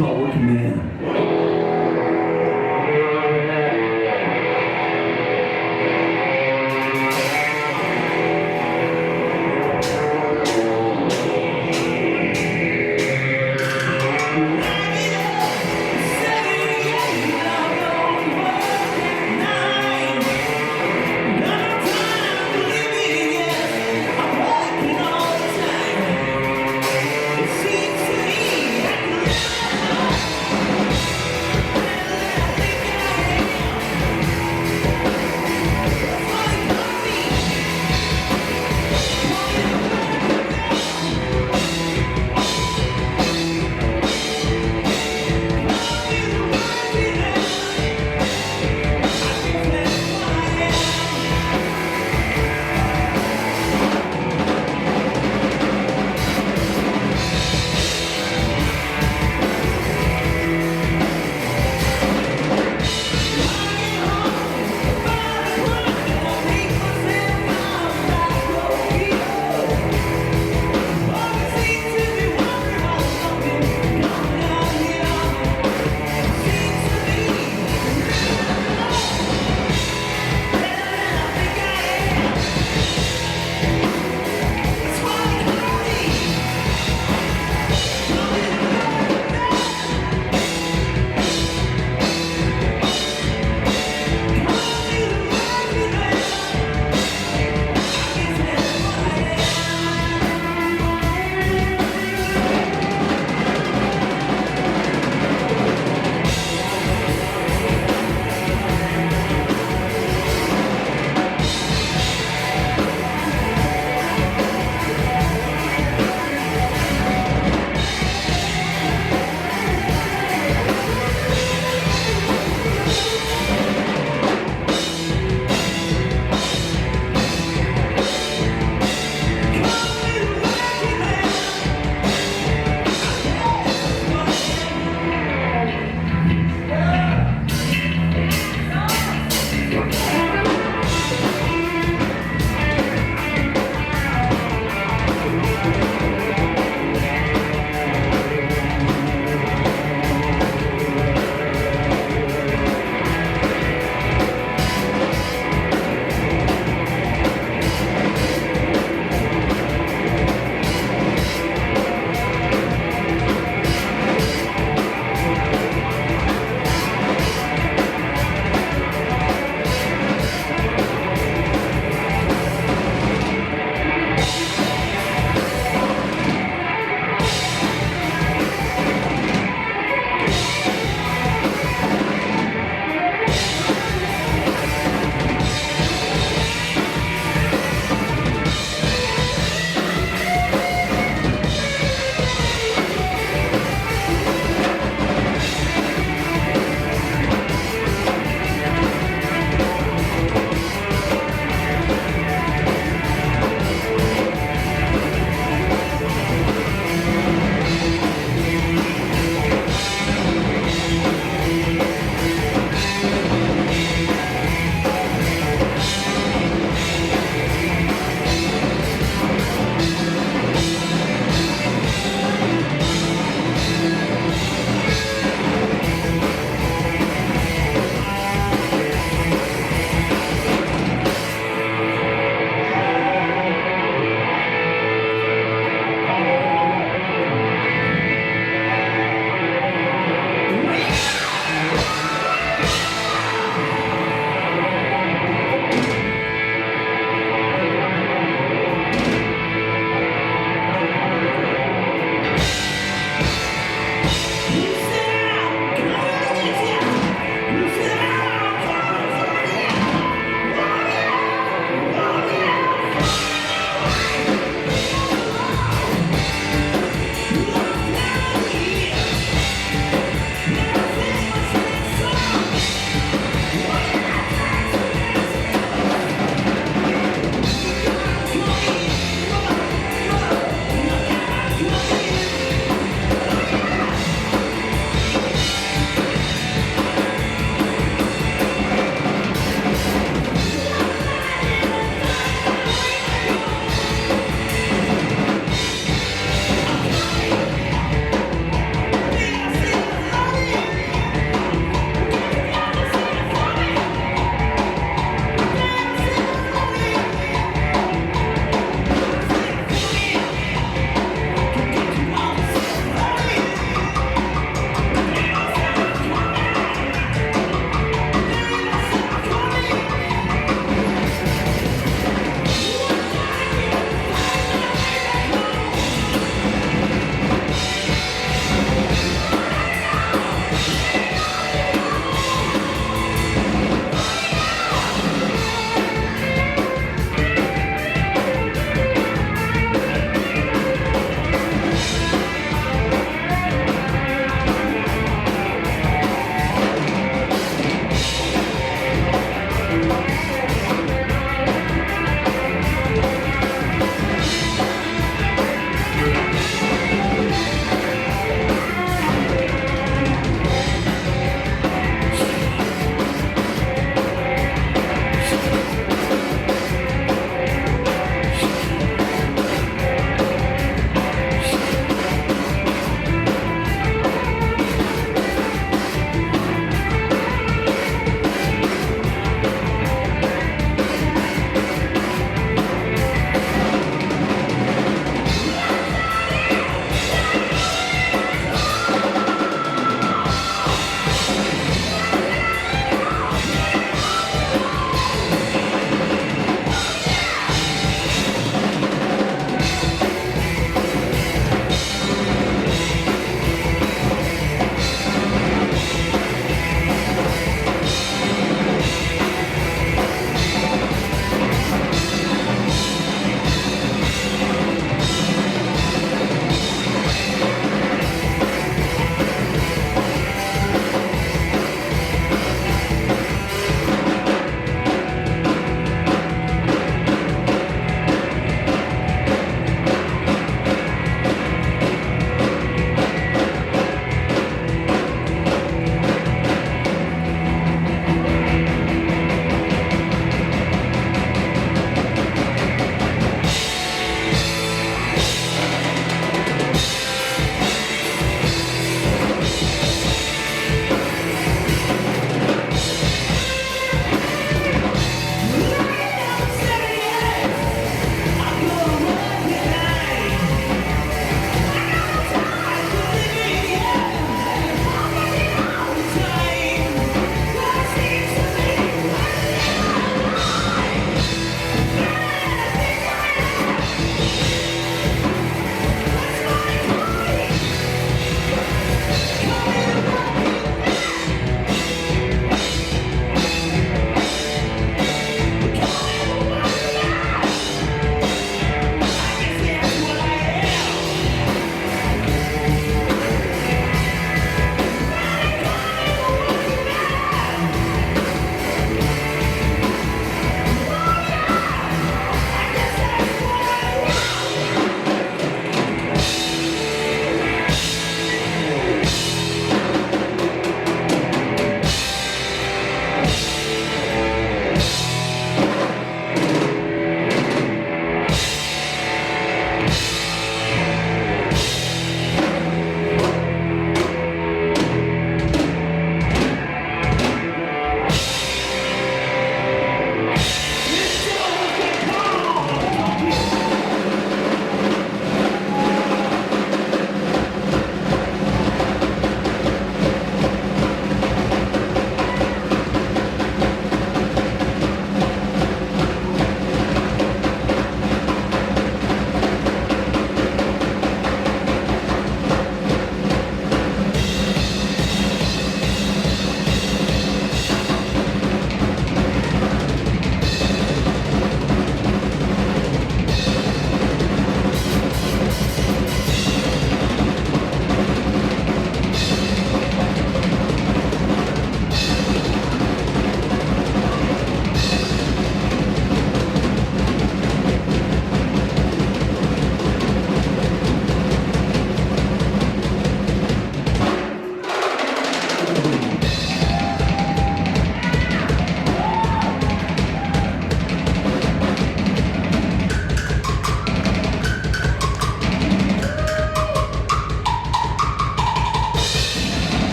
called Working Man.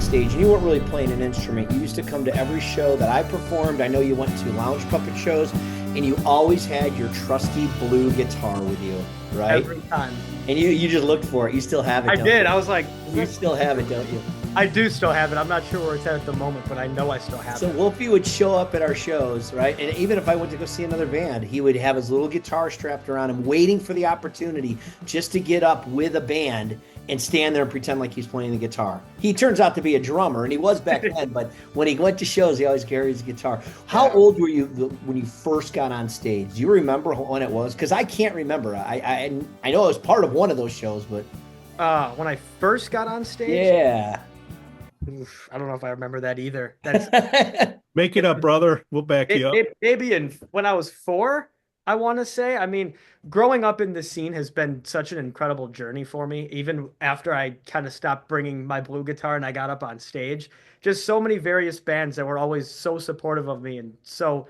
on stage, and you weren't really playing an instrument. You used to come to every show that I performed. I know you went to lounge puppet shows, and you always had your trusty blue guitar with you, right? Every time. And you just looked for it. You still have it, I don't did. you? I was like... You still have it, don't you? I do still have it. I'm not sure where it's at the moment, but I know I still have it. So Wolfie would show up at our shows, right? And even if I went to go see another band, he would have his little guitar strapped around him, waiting for the opportunity just to get up with a band and stand there and pretend like he's playing the guitar. He turns out to be a drummer, and he was back then, but when he went to shows, he always carried his guitar. How old were you when you first got on stage? Do you remember when it was? Because I can't remember. I know I was part of one of those shows, but... when I first got on stage? Yeah. Oof, I don't know if I remember that either. That's Make it up, brother. We'll back you up. Maybe when I was 4, I want to say. I mean, growing up in this scene has been such an incredible journey for me. Even after I kind of stopped bringing my blue guitar and I got up on stage, just so many various bands that were always so supportive of me and so,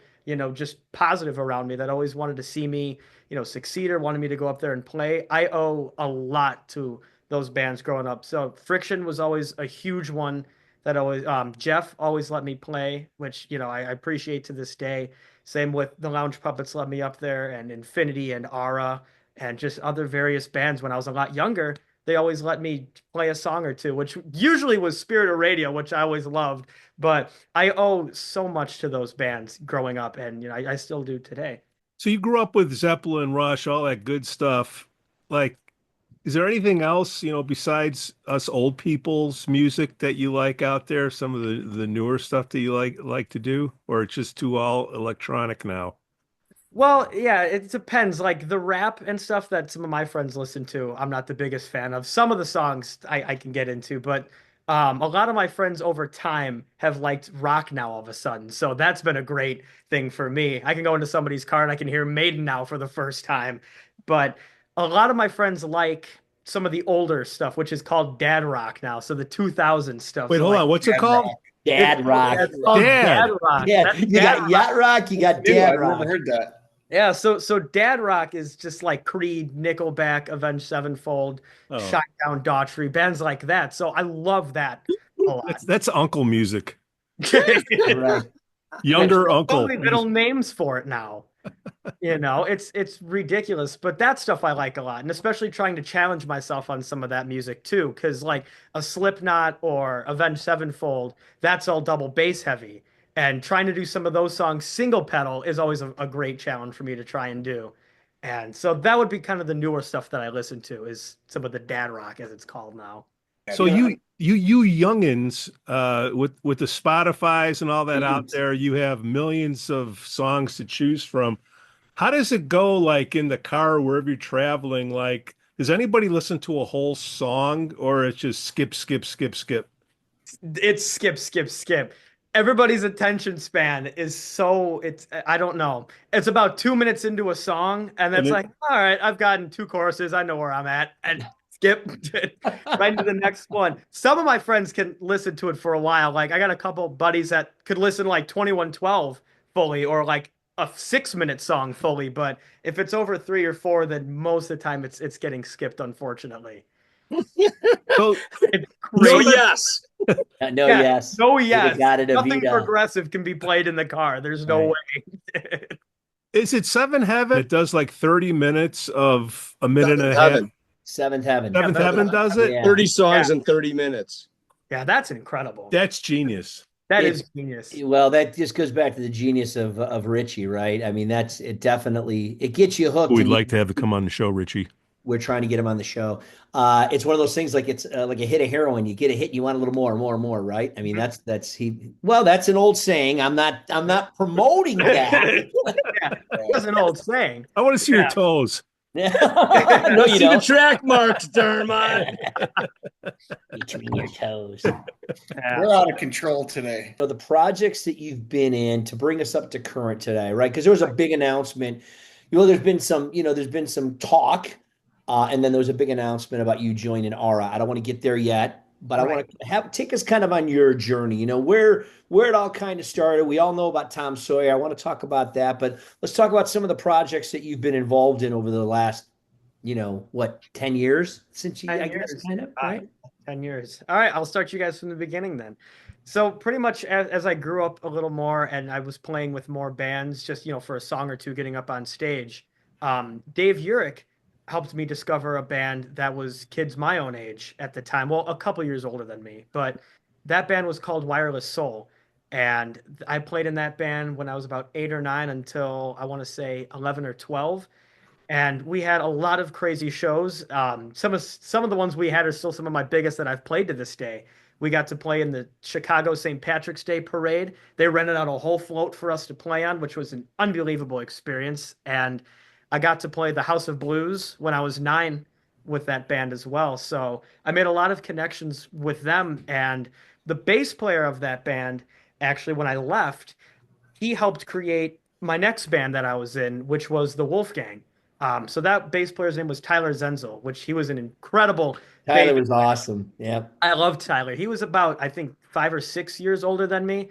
just positive around me that always wanted to see me, succeed or wanted me to go up there and play. I owe a lot to those bands growing up. So Friction was always a huge one that always, Jeff always let me play, which, I appreciate to this day. Same with the Lounge Puppets let me up there, and Infinity and ARRA and just other various bands. When I was a lot younger, they always let me play a song or two, which usually was Spirit of Radio, which I always loved. But I owe so much to those bands growing up, and, I still do today. So you grew up with Zeppelin, Rush, all that good stuff. Like, is there anything else, besides us old people's music that you like out there? Some of the newer stuff that you like to do, or it's just too all electronic now? Well, yeah, it depends. Like the rap and stuff that some of my friends listen to, I'm not the biggest fan of. Some of the songs I can get into, but a lot of my friends over time have liked rock now all of a sudden. So that's been a great thing for me. I can go into somebody's car and I can hear Maiden now for the first time. But a lot of my friends like some of the older stuff, which is called dad rock now. So the 2000s stuff. Wait, hold on. What's it called? Dad rock. It's called dad rock. Yeah, That's you dad got yacht rock, you got dad rock. I've never heard that. Yeah, so dad rock is just like Creed, Nickelback, Avenged Sevenfold, Shinedown, Daughtry, bands like that. So I love that a lot. That's uncle music. Right. Younger There's uncle. so many middle names for it now. It's ridiculous, but that stuff I like a lot, and especially trying to challenge myself on some of that music too, because like a Slipknot or Avenged Sevenfold, that's all double bass heavy, and trying to do some of those songs single pedal is always a great challenge for me to try and do. And so that would be kind of the newer stuff that I listen to, is some of the dad rock as it's called now. So you youngins, with the Spotifys and all that out there, you have millions of songs to choose from. How does it go, like in the car, wherever you're traveling? Like, does anybody listen to a whole song, or it's just skip, skip, skip, skip? It's skip, skip, skip. Everybody's attention span is I don't know. It's about 2 minutes into a song, and that's like, all right, I've gotten 2 choruses. I know where I'm at. And skip right into the next one. Some of my friends can listen to it for a while. Like I got a couple buddies that could listen to like 2112 fully, or like a 6-minute song fully. But if it's over 3 or 4, then most of the time it's getting skipped, unfortunately. So, no, yes. No, yes. No, yes. Nothing progressive can be played in the car. There's no way. Is it Seventh Heaven? It does like 30 minutes of a minute and a half. Seventh Heaven. Seventh Heaven does it? Yeah. 30 songs in 30 minutes. Yeah, that's incredible. That's genius. That is genius. Well, that just goes back to the genius of Richie, right? I mean, it definitely gets you hooked. We'd like to have to come on the show, Richie. We're trying to get him on the show. It's one of those things like it's like a hit of heroin. You get a hit, and you want a little more and more and more, right? I mean, that's an old saying. I'm not promoting that. That's an old saying. I want to see your toes. No, you see don't. the track marks, Dermont. Between your toes. We're out of control today. So the projects that you've been in, to bring us up to current today, right? Because there was a big announcement. There's been some talk. And then there was a big announcement about you joining ARRA. I don't want to get there yet, but I want to take us kind of on your journey, where it all kind of started. We all know about Tom Sawyer. I want to talk about that, but let's talk about some of the projects that you've been involved in over the last, 10 years since you, 10 I guess, years. kind of, right? 10 years. All right, I'll start you guys from the beginning then. So pretty much as I grew up a little more and I was playing with more bands, just, for a song or two, getting up on stage, Dave Uhrich helped me discover a band that was kids my own age at the time. Well, a couple years older than me, but that band was called Wireless Soul. And I played in that band when I was about 8 or 9 until I want to say 11 or 12. And we had a lot of crazy shows. Some of the ones we had are still some of my biggest that I've played to this day. We got to play in the Chicago St. Patrick's Day parade. They rented out a whole float for us to play on, which was an unbelievable experience. And I got to play the House of Blues when I was 9 with that band as well. So I made a lot of connections with them. And the bass player of that band, actually, when I left, he helped create my next band that I was in, which was the Wolfgang. So that bass player's name was Tyler Zenzel, which he was an incredible. Tyler was awesome. Yeah. I love Tyler. He was about, I think, 5 or 6 years older than me,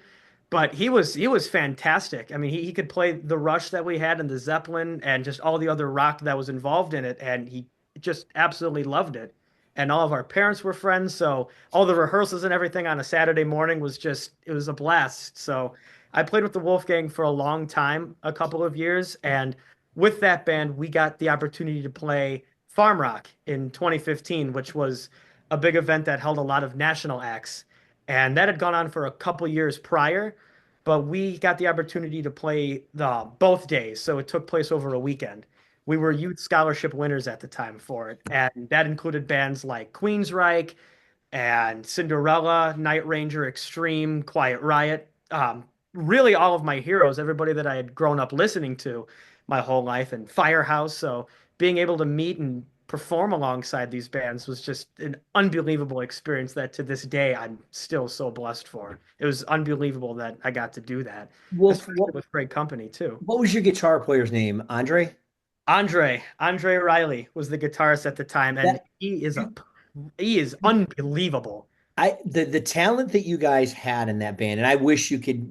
but he was fantastic. I mean, he could play the Rush that we had and the Zeppelin and just all the other rock that was involved in it, and he just absolutely loved it. And all of our parents were friends, so all the rehearsals and everything on a Saturday morning it was a blast. So I played with the Wolfgang for a long time, a couple of years, and with that band, we got the opportunity to play Farm Rock in 2015, which was a big event that held a lot of national acts. And that had gone on for a couple years prior, but we got the opportunity to play both days. So it took place over a weekend. We were youth scholarship winners at the time for it. And that included bands like Queensryche and Cinderella, Night Ranger, Extreme, Quiet Riot. Really all of my heroes, everybody that I had grown up listening to my whole life, and Firehouse. So being able to meet and perform alongside these bands was just an unbelievable experience that to this day I'm still so blessed for. It was unbelievable that I got to do that. With great company too. What was your guitar player's name? Andre Riley was the guitarist at the time, and he is unbelievable. The talent that you guys had in that band, and I wish you could,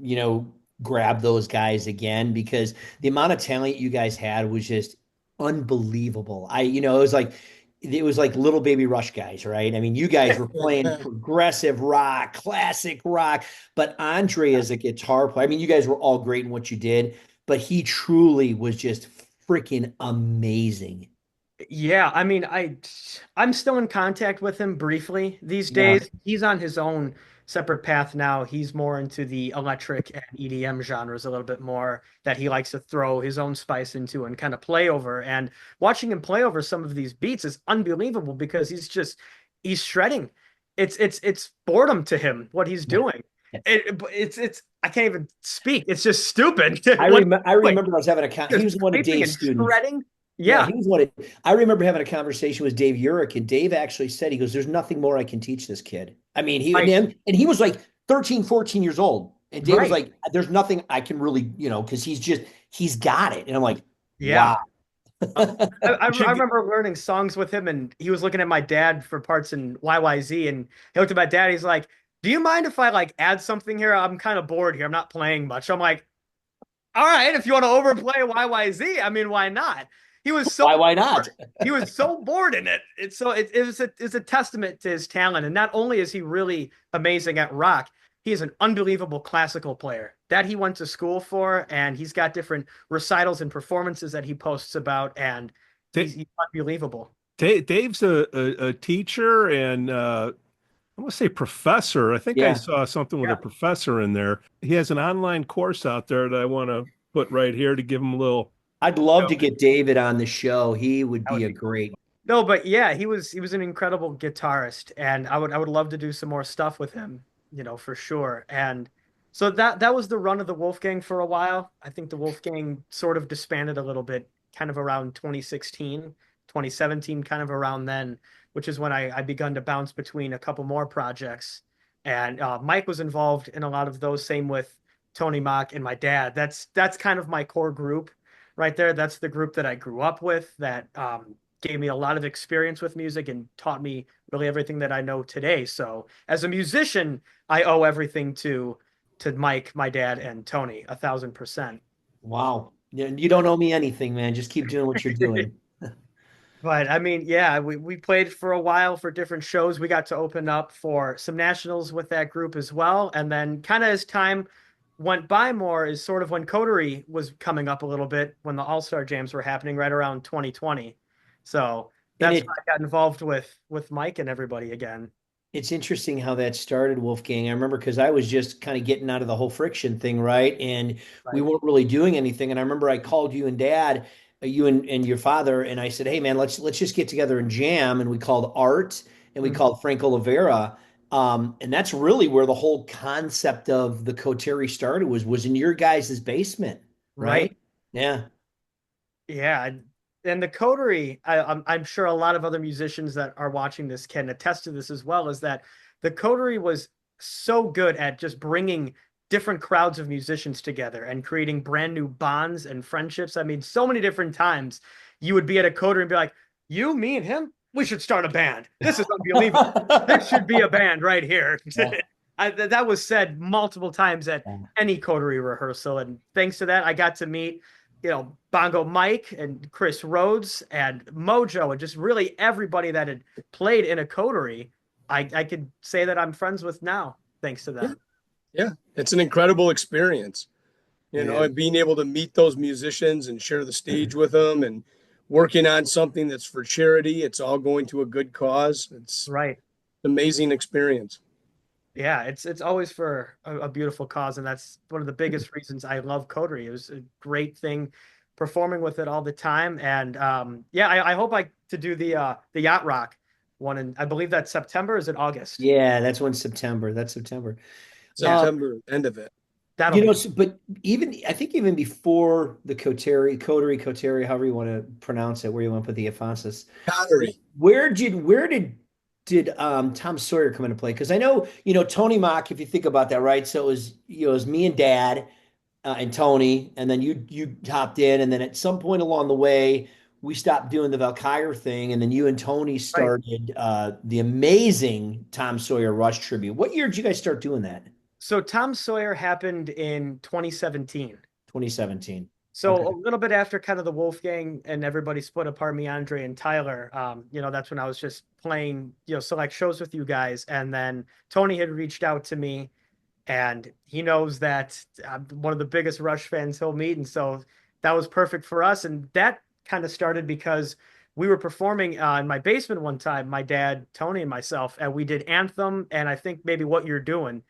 grab those guys again, because the amount of talent you guys had was just unbelievable. It was like little baby Rush guys, right? I mean, you guys were playing progressive rock, classic rock, but Andre as a guitar player, I mean, you guys were all great in what you did, but he truly was just freaking amazing. Yeah, I mean, I'm still in contact with him briefly these days. Yeah. He's on his own separate path now. He's more into the electric and EDM genres a little bit more, that he likes to throw his own spice into and kind of play over. And watching him play over some of these beats is unbelievable, because he's shredding. It's boredom to him what he's doing. It's I can't even speak. It's just stupid. I remember I was having he was one of Dave's students. Shredding. Yeah, he was I remember having a conversation with Dave Uhrich, and Dave actually said, he goes, "There's nothing more I can teach this kid." I mean, and he was like 13, 14 years old. And Dave was like, "There's nothing I can really, because he's got it." And I'm like, yeah. Wow. I remember learning songs with him, and he was looking at my dad for parts in YYZ, and he looked at my dad. He's like, "Do you mind if I add something here? I'm kind of bored here. I'm not playing much." I'm like, "All right, if you want to overplay YYZ, I mean, why not?" He was so why not? He was so bored in it. It's a testament to his talent. And not only is he really amazing at rock, he is an unbelievable classical player that he went to school for, and he's got different recitals and performances that he posts about, and he's unbelievable. Dave's a teacher and I want to say professor. I think I saw something with a professor in there. He has an online course out there that I want to put right here to give him a little. I'd love to get David on the show. He would be a great. No, but yeah, he was an incredible guitarist, and I would love to do some more stuff with him, for sure. And so that was the run of the Wolfgang for a while. I think the Wolfgang sort of disbanded a little bit, kind of around 2016, 2017, kind of around then, which is when I begun to bounce between a couple more projects. And Mike was involved in a lot of those, same with Tony Mok and my dad. That's kind of my core group. Right there, that's the group that I grew up with, that gave me a lot of experience with music and taught me really everything that I know today. So as a musician, I owe everything to Mike, my dad, and Tony, 1,000%. Wow. You don't owe me anything, man. Just keep doing what you're doing. But I mean, yeah, we played for a while for different shows. We got to open up for some nationals with that group as well. And then kind of as time went by more is sort of when Coterie was coming up a little bit, when the All-Star Jams were happening right around 2020. So And that's when I got involved with Mike and everybody again. it's interesting how that started, Wolfgang. I remember because I was just kind of getting out of the whole friction thing, right? And we Right. weren't really doing anything. And I remember I called you and Dad, you and your father, and I said, "Hey, man, let's just get together and jam." And we called Art and we Mhm. called Frank Oliveira. And that's really where the whole concept of the Coterie started was in your guys' basement, Right. right? Yeah. Yeah, and the coterie, I'm sure a lot of other musicians that are watching this can attest to this as well, is that the coterie was so good at just bringing different crowds of musicians together and creating brand new bonds and friendships. I mean, so many different times you would be at a coterie and be like, you, me, and him, we should start a band. This is unbelievable. This should be a band right here. Yeah. That was said multiple times at Yeah. any coterie rehearsal. And thanks to that, I got to meet Bongo Mike and Chris Rhodes and Mojo and just really everybody that had played in a coterie, I could say that I'm friends with now, thanks to them. Yeah, it's an incredible experience, and being able to meet those musicians and share the stage with them and working on something that's for charity. It's all going to a good cause. It's Right. an amazing experience. Yeah, it's always for a beautiful cause, and that's one of the biggest reasons I love Coterie. It was a great thing performing with it all the time. And yeah, I hope to do the Yacht Rock one, and I believe that's September. Is it August? Yeah, that's when September. That's September. September, end of it. That'll be But I think even before the Coterie, however you want to pronounce it, where you want to put the emphasis, Coterie. where did Tom Sawyer come into play? Because I know, Tony Mok, if you think about that, right? So it was me and Dad and Tony, and then you hopped in, and then at some point along the way, we stopped doing the Valkyrie thing, and then you and Tony right. started the amazing Tom Sawyer Rush tribute. What year did you guys start doing that? So Tom Sawyer happened in 2017. 2017. So Okay. a little bit after kind of the Wolfgang and everybody split apart, me, Andre, and Tyler, that's when I was just playing, select shows with you guys. And then Tony had reached out to me, and he knows that I'm one of the biggest Rush fans he'll meet. And so that was perfect for us. And that kind of started because we were performing in my basement one time, my dad, Tony, and myself, and we did Anthem and I think maybe What You're Doing.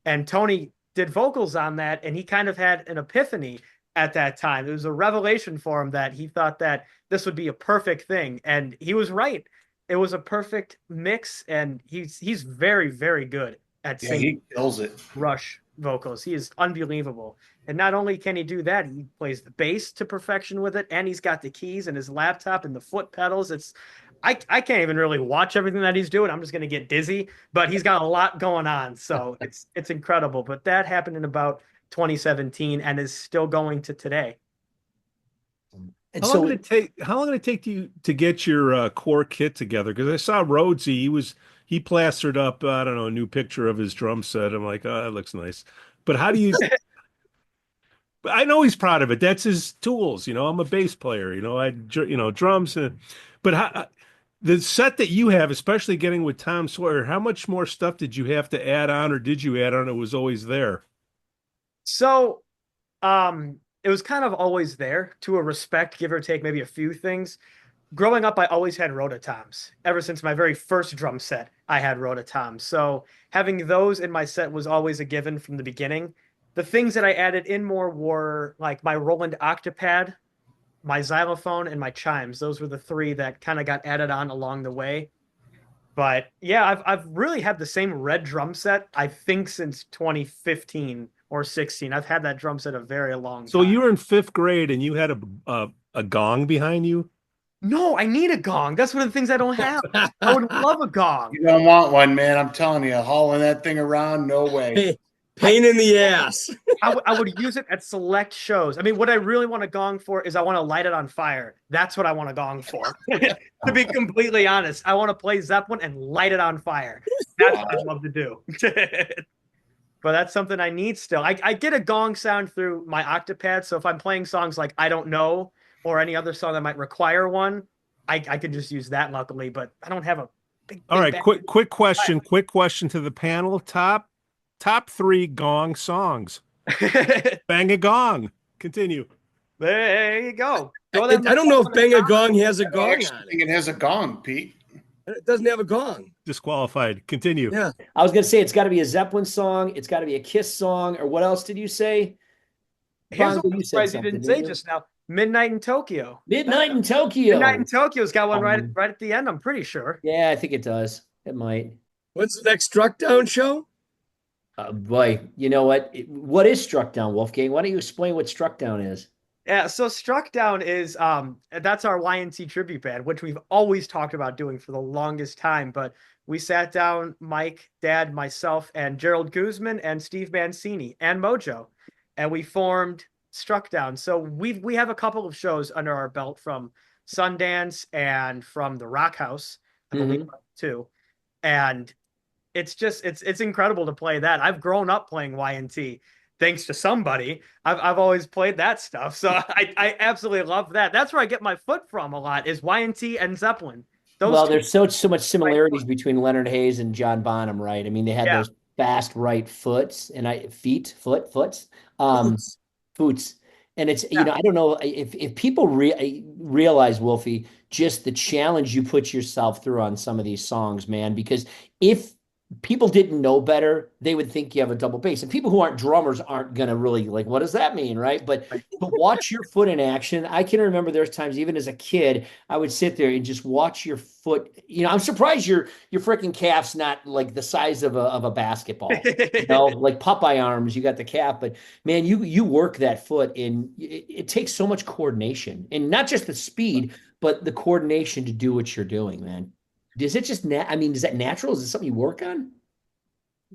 And Tony did vocals on that, and he kind of had an epiphany at that time. It was a revelation for him that he thought that this would be a perfect thing, and he was right. It was a perfect mix, and he's very, very good at Yeah, singing he kills it. Rush vocals. He is unbelievable. And not only can he do that, he plays the bass to perfection with it, and he's got the keys and his laptop and the foot pedals. I can't even really watch everything that he's doing. I'm just going to get dizzy, but he's got a lot going on. So it's incredible. But that happened in about 2017 and is still going to today. And How long did it take? How long did it take you to get your core kit together? Because I saw Rhodesy, he plastered up, I don't know, a new picture of his drum set. I'm like, oh, that looks nice. But how do you? I know he's proud of it. That's his tools. I'm a bass player. Drums. But the set that you have, especially getting with Tom Sawyer, how much more stuff did you have to add on, or did you add on? It was always there. So, it was kind of always there to a respect, give or take maybe a few things. Growing up, I always had Rhodotoms. Ever since my very first drum set, I had Rhodotoms. So having those in my set was always a given from the beginning. The things that I added in more were like my Roland Octopad, my xylophone, and my chimes. Those were the three that kind of got added on along the way. But yeah, I've really had the same red drum set, I think, since 2015 or 16. I've had that drum set a very long time. So you were in 5th grade and you had a gong behind you? No, I need a gong. That's one of the things I don't have. I would love a gong. You don't want one, man. I'm telling you, hauling that thing around, no way. Pain in the ass. I would use it at select shows. I mean, what I really want a gong for is I want to light it on fire. That's what I want a gong for. To be completely honest, I want to play Zeppelin and light it on fire. That's what I'd love to do. But that's something I need still. I get a gong sound through my Octopad. So if I'm playing songs like I Don't Know or any other song that might require one, I could just use that luckily, but I don't have a big All right, bag. quick question to the panel. Top 3 gong songs. Bang a gong. Continue. There you go. I don't know if Bang a Gong has a I gong actually on think it. it has a gong, Pete. It doesn't have a gong. Disqualified. Continue. Yeah. I was gonna say it's got to be a Zeppelin song. It's got to be a Kiss song, or what else did you say? Here's Bongo, what you I'm said surprised you something, didn't didn't say you? just now. Midnight in Tokyo. Midnight in Tokyo. Midnight in Tokyo's got one right Um, at the end, I'm pretty sure. Yeah, I think it does. It might. When's the next Struckdown show? Boy, you know what? What is Struckdown, Wolfgang? Why don't you explain what Struckdown is? Yeah, so Struckdown is that's our YNT tribute band, which we've always talked about doing for the longest time. But we sat down, Mike, Dad, myself, and Gerald Guzman and Steve Mancini and Mojo, and we formed Struckdown. So we have a couple of shows under our belt from Sundance and from the Rock House, I believe, too. And it's incredible to play that. I've grown up playing YNT thanks to somebody. I've always played that stuff. So I absolutely love that. That's where I get my foot from a lot is YNT and Zeppelin. Well, there's so much similarities between Leonard Hayes and John Bonham, right? I mean, they had Yeah. those fast right foots and foots. And it's, you know, I don't know if people realize, Wolfie, just the challenge you put yourself through on some of these songs, man, because if people didn't know better, they would think you have a double bass. And people who aren't drummers aren't going to really like, what does that mean? Right. But watch your foot in action. I can remember there's times, even as a kid, I would sit there and just watch your foot. You know, I'm surprised your freaking calf's not like the size of a basketball, you know, like Popeye arms, you got the calf, but man, you work that foot and it takes so much coordination and not just the speed, but the coordination to do what you're doing, man. Is it just I mean, is that natural? Is it something you work on?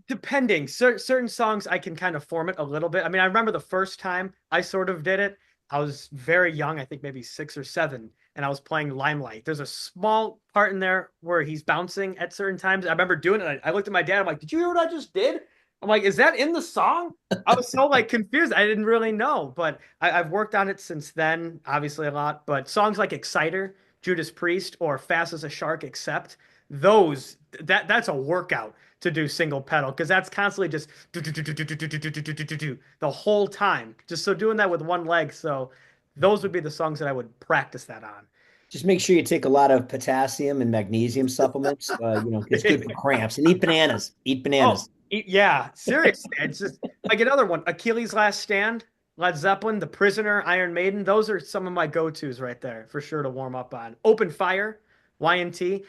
Depending. Certain songs I can kind of form it a little bit. I mean, I remember the first time I sort of did it. I was very young, I think maybe 6 or 7, and I was playing Limelight. There's a small part in there where he's bouncing at certain times. I remember doing it. I looked at my dad. I'm like, "Did you hear what I just did?" I'm like, "Is that in the song?" I was so like confused. I didn't really know, but I've worked on it since then, obviously a lot. But songs like Exciter, Judas Priest, or Fast as a Shark, Except that's a workout to do single pedal because that's constantly just the whole time. Just so doing that with one leg. So those would be the songs that I would practice that on. Just make sure you take a lot of potassium and magnesium supplements. You know, it's good for cramps. And eat bananas. Eat bananas. Yeah, seriously. It's just like another one. Achilles' Last Stand, Led Zeppelin, The Prisoner, Iron Maiden. Those are some of my go-tos right there for sure to warm up on. Open Fire, YNT.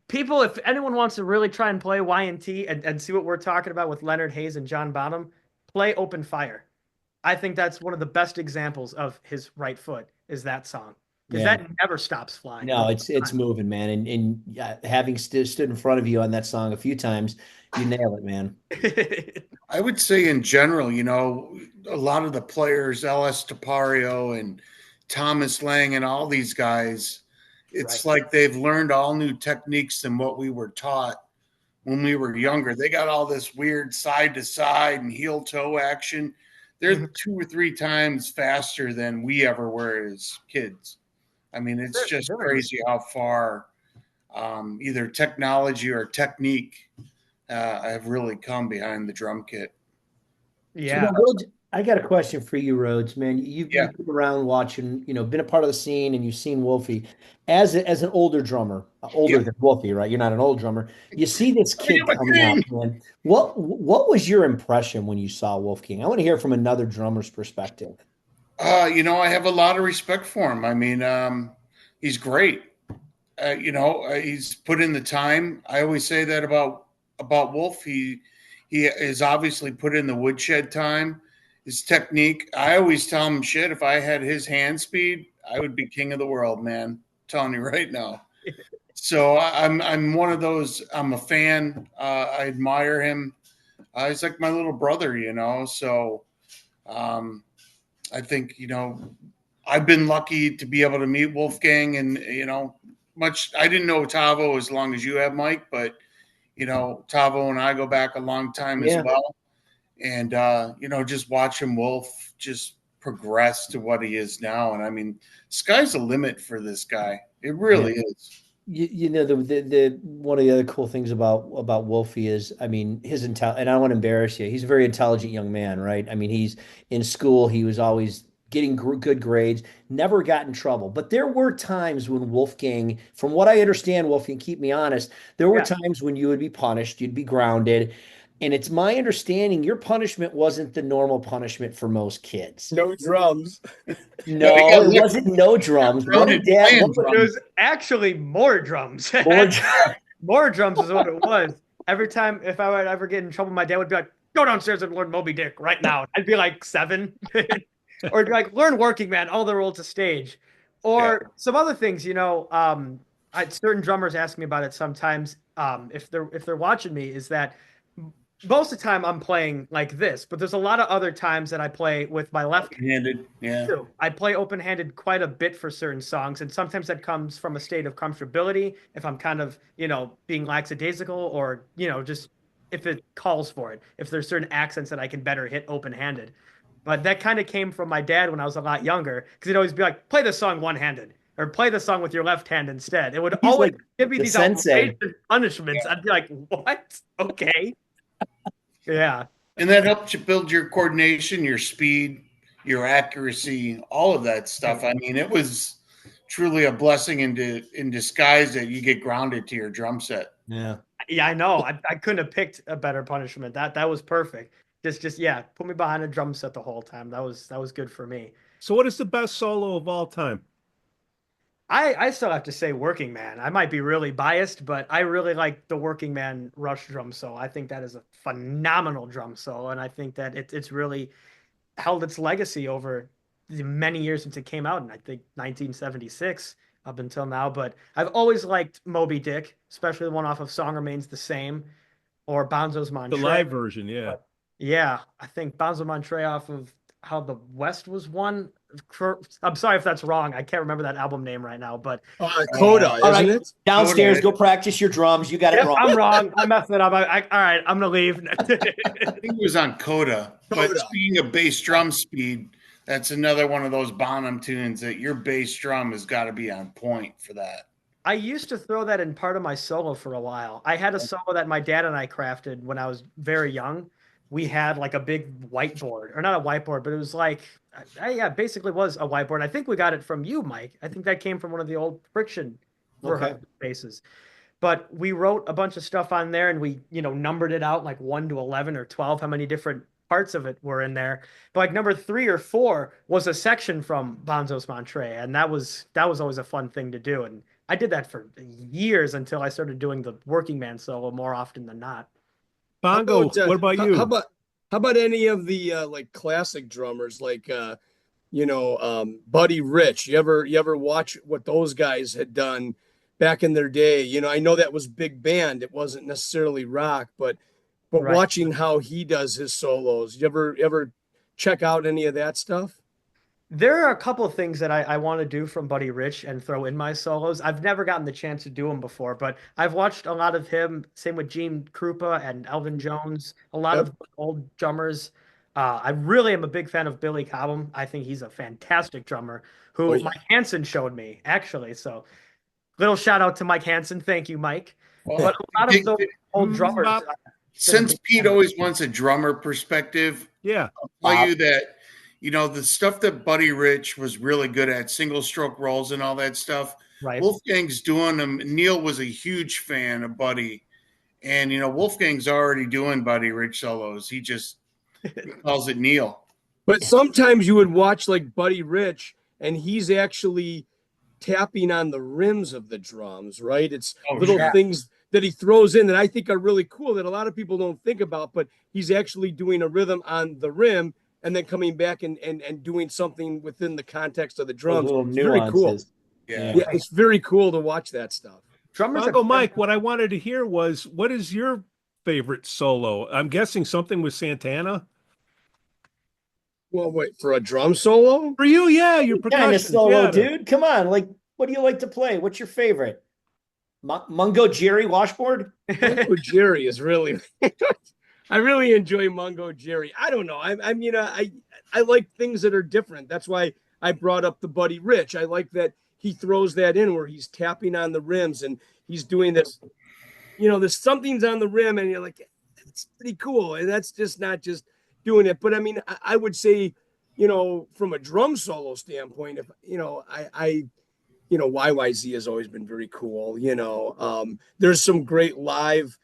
People, if anyone wants to really try and play YNT and see what we're talking about with Leonard Hayes and John Bonham, play Open Fire. I think that's one of the best examples of his right foot is that song. Because that never stops flying. No, it's moving, man. And having stood in front of you on that song a few times, you nail it, man. I would say in general, you know, a lot of the players, L.S. Tapario and Thomas Lang and all these guys, it's like they've learned all new techniques than what we were taught when we were younger. They got all this weird side to side and heel toe action. They're 2 or 3 times faster than we ever were as kids. I mean, it's just crazy how far either technology or technique have really come behind the drum kit. Yeah. So, Rhodes, I got a question for you, Rhodes, man. You've been around watching, you know, been a part of the scene and you've seen Wolfie. As an older drummer, older than Wolfie, right? You're not an old drummer. You see this kid coming up, man. What was your impression when you saw Wolfgang? I want to hear from another drummer's perspective. You know, I have a lot of respect for him. I mean, he's great. You know, he's put in the time. I always say that about Wolf. He is obviously put in the woodshed time. His technique. I always tell him, shit, if I had his hand speed, I would be king of the world, man. I'm telling you right now. So I'm one of those. I'm a fan. I admire him. He's like my little brother, you know. So I think, you know, I've been lucky to be able to meet Wolfgang, and you know, I didn't know Tavo as long as you have, Mike, but you know, Tavo and I go back a long time as well. And you know, just watching Wolf just progressed to what he is now. And I mean, sky's the limit for this guy. It really is. You know, the one of the other cool things about Wolfie is, I mean, his and I don't want to embarrass you. He's a very intelligent young man, right? I mean, he's in school. He was always getting good grades, never got in trouble. But there were times when Wolfgang, from what I understand, Wolfgang, keep me honest, there were times when you would be punished, you'd be grounded. And it's my understanding your punishment wasn't the normal punishment for most kids. No drums. No, it wasn't no drums. It was actually more drums. More drums is what it was. Every time, if I would ever get in trouble, my dad would be like, go downstairs and learn Moby Dick right now. I'd be like 7. Or it'd be like, learn Working Man, all the rules to stage. Or some other things, you know, certain drummers ask me about it sometimes, if they're watching me, is that most of the time I'm playing like this, but there's a lot of other times that I play with my left handed. Yeah. Too. I play open-handed quite a bit for certain songs, and sometimes that comes from a state of comfortability if I'm kind of, you know, being lackadaisical, or, you know, just if it calls for it, if there's certain accents that I can better hit open-handed. But that kind of came from my dad when I was a lot younger, because he'd always be like, play this song one-handed, or play the song with your left hand instead. It would always give me these outrageous punishments. I'd be like, what? Okay. Yeah. And that helps you build your coordination, your speed, your accuracy, all of that stuff. I mean, it was truly a blessing in disguise that you get grounded to your drum set. Yeah. Yeah, I know. I couldn't have picked a better punishment. That was perfect. Just put me behind a drum set the whole time. That was good for me. So what is the best solo of all time? I still have to say Working Man. I might be really biased, but I really like the Working Man Rush drum solo. I think that is a phenomenal drum solo, and I think that it's really held its legacy over the many years since it came out, and I think 1976 up until now. But I've always liked Moby Dick, especially the one off of Song Remains the Same, or Bonzo's Montre. The live version, yeah. But yeah, I think Bonzo Montre off of How the West Was Won. I'm sorry if that's wrong. I can't remember that album name right now, but Coda, isn't it? Downstairs, go practice your drums. You got it wrong. I'm wrong. I messed it up. All right, I'm gonna leave. I think it was on Coda. But speaking of bass drum speed, that's another one of those Bonham tunes that your bass drum has got to be on point for that. I used to throw that in part of my solo for a while. I had a solo that my dad and I crafted when I was very young. We had like a big whiteboard, or not a whiteboard, but it was like, basically was a whiteboard. I think we got it from you, Mike. I think that came from one of the old Friction spaces. But we wrote a bunch of stuff on there, and we, you know, numbered it out like 1 to 11 or 12, how many different parts of it were in there. But like number 3 or 4 was a section from Bonzo's Montre, and that was always a fun thing to do. And I did that for years until I started doing the Working Man solo more often than not. Bongo, what about you? How about any of the like classic drummers, like Buddy Rich? You ever watch what those guys had done back in their day? You know, I know that was big band. It wasn't necessarily rock, but right. Watching how he does his solos, you ever check out any of that stuff? There are a couple of things that I want to do from Buddy Rich and throw in my solos. I've never gotten the chance to do them before, but I've watched a lot of him. Same with Gene Krupa and Elvin Jones, a lot of old drummers. I really am a big fan of Billy Cobham. I think he's a fantastic drummer who Mike Hansen showed me, actually. So little shout out to Mike Hansen. Thank you, Mike. But a lot of those old drummers. Since Pete always wants a drummer perspective, I'll tell you that, you know, the stuff that Buddy Rich was really good at, single stroke rolls and all that stuff, right. Wolfgang's doing them. Neil was a huge fan of Buddy. And, you know, Wolfgang's already doing Buddy Rich solos. He just calls it Neil. But sometimes you would watch like Buddy Rich, and he's actually tapping on the rims of the drums, right? It's little things that he throws in that I think are really cool that a lot of people don't think about, but he's actually doing a rhythm on the rim and then coming back and doing something within the context of the drums. It's very cool. Yeah, it's very cool to watch that stuff. Drummers Mike, what I wanted to hear was, what is your favorite solo? I'm guessing something with Santana. Well, wait, for a drum solo? For you, yeah, your percussion kind of solo, dude. Come on, like, what do you like to play? What's your favorite? Mungo Jerry washboard? Mungo Jerry is really I really enjoy Mungo Jerry. I don't know. I mean, I like things that are different. That's why I brought up the Buddy Rich. I like that he throws that in where he's tapping on the rims and he's doing this. There's something's on the rim, and you're like, it's pretty cool. And that's just not just doing it. But I mean, I would say, from a drum solo standpoint, if YYZ has always been very cool. There's some great live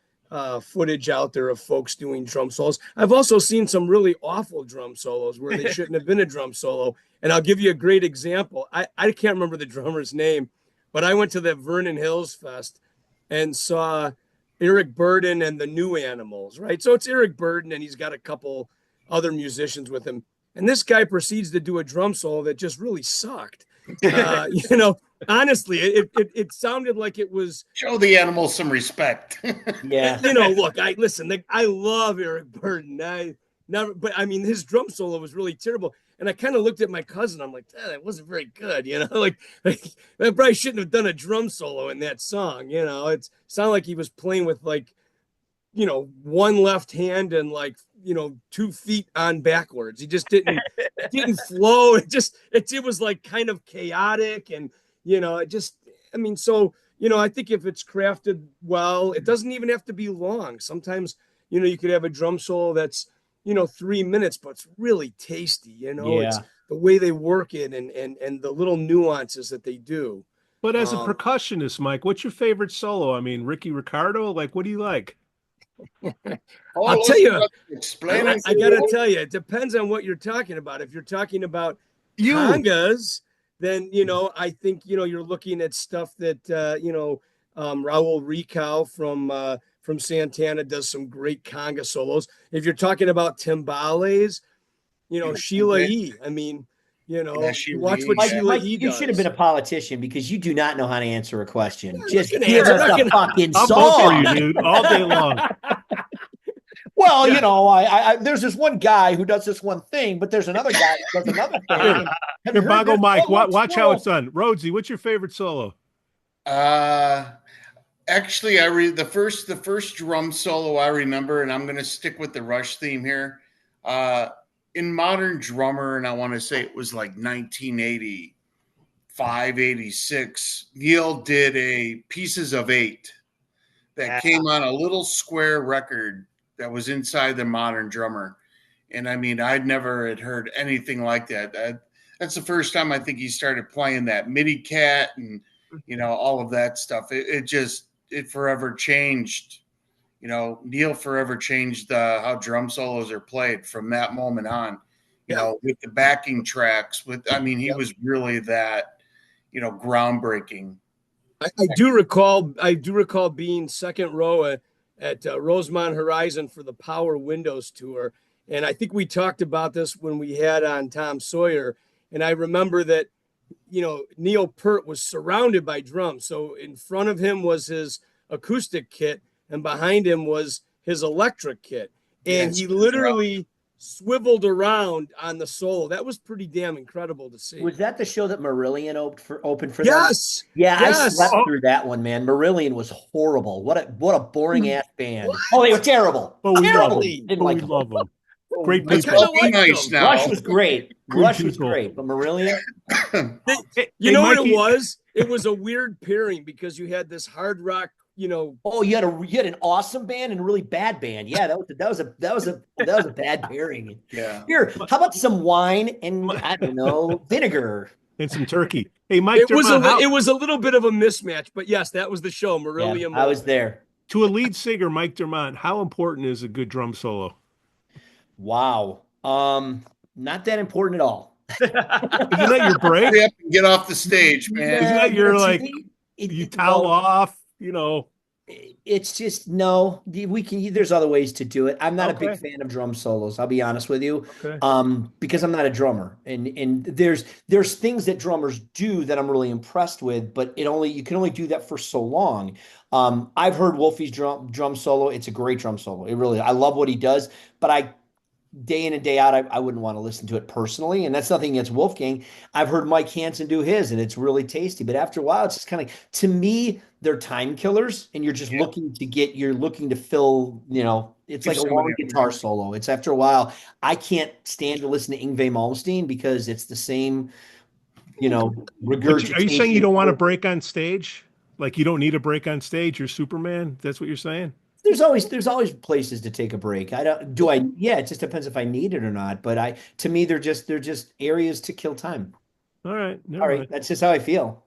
footage out there of folks doing drum solos. I've also seen some really awful drum solos where they shouldn't have been a drum solo. And I'll give you a great example. I can't remember the drummer's name, but I went to the Vernon Hills Fest and saw Eric Burden and the New Animals, right? So it's Eric Burden, and he's got a couple other musicians with him. And this guy proceeds to do a drum solo that just really sucked. Honestly, it sounded like it was. Show the Animals some respect. Yeah. Look, I love Eric Burden. But I mean, his drum solo was really terrible. And I kind of looked at my cousin. I'm like, that wasn't very good. Like I probably shouldn't have done a drum solo in that song. It sounded like he was playing with one left hand and 2 feet on backwards. He just didn't flow. It was like kind of chaotic. And, I think if it's crafted well, it doesn't even have to be long. Sometimes, you could have a drum solo that's, 3 minutes, but it's really tasty. It's the way they work it and the little nuances that they do. But as a percussionist, Mike, what's your favorite solo? I mean, Ricky Ricardo, what do you like? I'll tell you, I got to tell you, it depends on what you're talking about. If you're talking about congas, then, I think, you're looking at stuff that, Raul Ricao from Santana does some great conga solos. If you're talking about timbales, Sheila E. I mean, watch what Sheila E. does. You should have been a politician because you do not know how to answer a question. Yeah, just give us a fucking song. You, dude, all day long. Well, I there's this one guy who does this one thing, but there's another guy who does another thing. Here, Bongo Mike, watch how it's done. Rhodesy, what's your favorite solo? Actually, the first drum solo I remember, and I'm going to stick with the Rush theme here. In Modern Drummer, and I want to say it was like 1985, 86, Neil did a Pieces of 8 that came on a little square record that was inside the Modern Drummer. And I mean, I'd never had heard anything like that. That's the first time I think he started playing that MIDI cat and, all of that stuff. It forever changed. Neil forever changed how drum solos are played from that moment on, with the backing tracks. He was really that, groundbreaking. I do recall being second row at Rosemont Horizon for the Power Windows tour. And I think we talked about this when we had on Tom Sawyer. And I remember that, Neil Peart was surrounded by drums. So in front of him was his acoustic kit and behind him was his electric kit. And he literally swiveled around on the solo. That was pretty damn incredible to see. Was that the show that Marillion opened for? Yes. Them? Yeah, yes. I slept through that one, man. Marillion was horrible. What a boring ass band. What? Oh, they were terrible. But we terrible. Love them. Great people. Nice now. Rush was great. Rush was great, but Marillion. You know what it was? It was a weird pairing because you had this hard rock. Oh, you had an awesome band and a really bad band. Yeah, that was a bad pairing. Yeah. Here, how about some wine and I don't know, vinegar and some turkey? Hey, Mike, it was a little bit of a mismatch, but yes, that was the show. Marillion. I was there. To a lead singer, Mike Dermont, how important is a good drum solo? Wow. Not that important at all. Isn't that your break? Hurry up and get off the stage, man. Isn't that your you towel off? It's just no. There's other ways to do it. I'm not a big fan of drum solos. I'll be honest with you, because I'm not a drummer, and there's things that drummers do that I'm really impressed with, but you can only do that for so long. I've heard Wolfie's drum solo. It's a great drum solo. I love what he does, but day in and day out, I wouldn't want to listen to it personally. And that's nothing against Wolfgang. I've heard Mike Hansen do his, and it's really tasty. But after a while, it's just kind of, to me, they're time killers, and you're just looking to fill, it's Give like a long somebody a guitar break. solo. It's after a while. I can't stand to listen to Yngwie Malmsteen because it's the same, Are you saying you regurgitation. don't want to break on stage? Like you don't need a break on stage? You're Superman? That's what you're saying? There's always places to take a break. I don't do I yeah, it just depends if I need it or not. But to me they're just areas to kill time. All right, never Sorry, mind. that's just how I feel.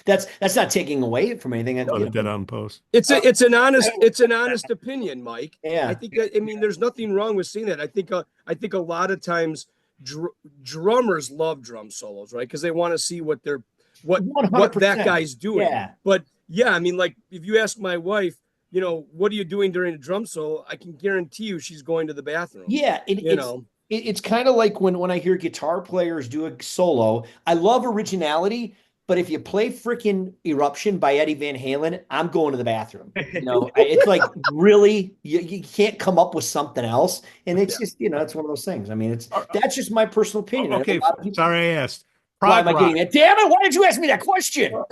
That's not taking away from anything. On a dead on post. It's an honest opinion, Mike. Yeah. I mean, there's nothing wrong with saying that. I think a lot of times drummers love drum solos, right? Because they want to see what that 100%. guy's doing. Yeah. But yeah, I mean, like if you ask my wife, what are you doing during a drum solo? I can guarantee you she's going to the bathroom. Yeah, it's kind of like when I hear guitar players do a solo. I love originality, but if you play freaking Eruption by Eddie Van Halen, I'm going to the bathroom. It's like really you can't come up with something else, and it's just it's one of those things. I mean, that's just my personal opinion. Okay, sorry I asked. Why am I getting that? Damn it! Why did you ask me that question?